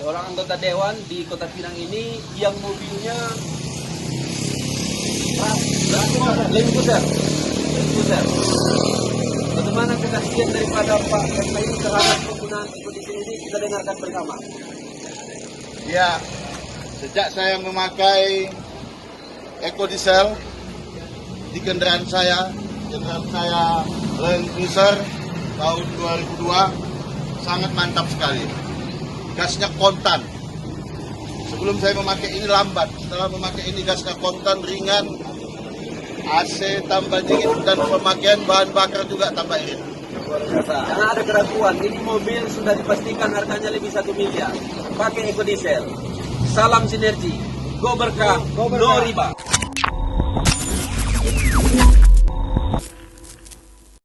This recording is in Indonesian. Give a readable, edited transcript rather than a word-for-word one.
seorang anggota dewan di Kota Pinang ini yang mobilnya lebih besar. Bagaimana kesaksian daripada Pak RT ini terhadap penggunaan ekodiesel ini, kita dengarkan bersama. Ya, sejak saya memakai ekodiesel di kendaraan saya Land Cruiser tahun 2002, sangat mantap sekali. Gasnya kontan. Sebelum saya memakai ini lambat, setelah memakai ini gasnya kontan, ringan, AC tambah dingin, dan pemakaian bahan bakar juga tambah irit. Karena ada keraguan, ini mobil sudah dipastikan harganya lebih 1 miliar. Pakai ekodiesel. Salam sinergi. Go berkah, no riba.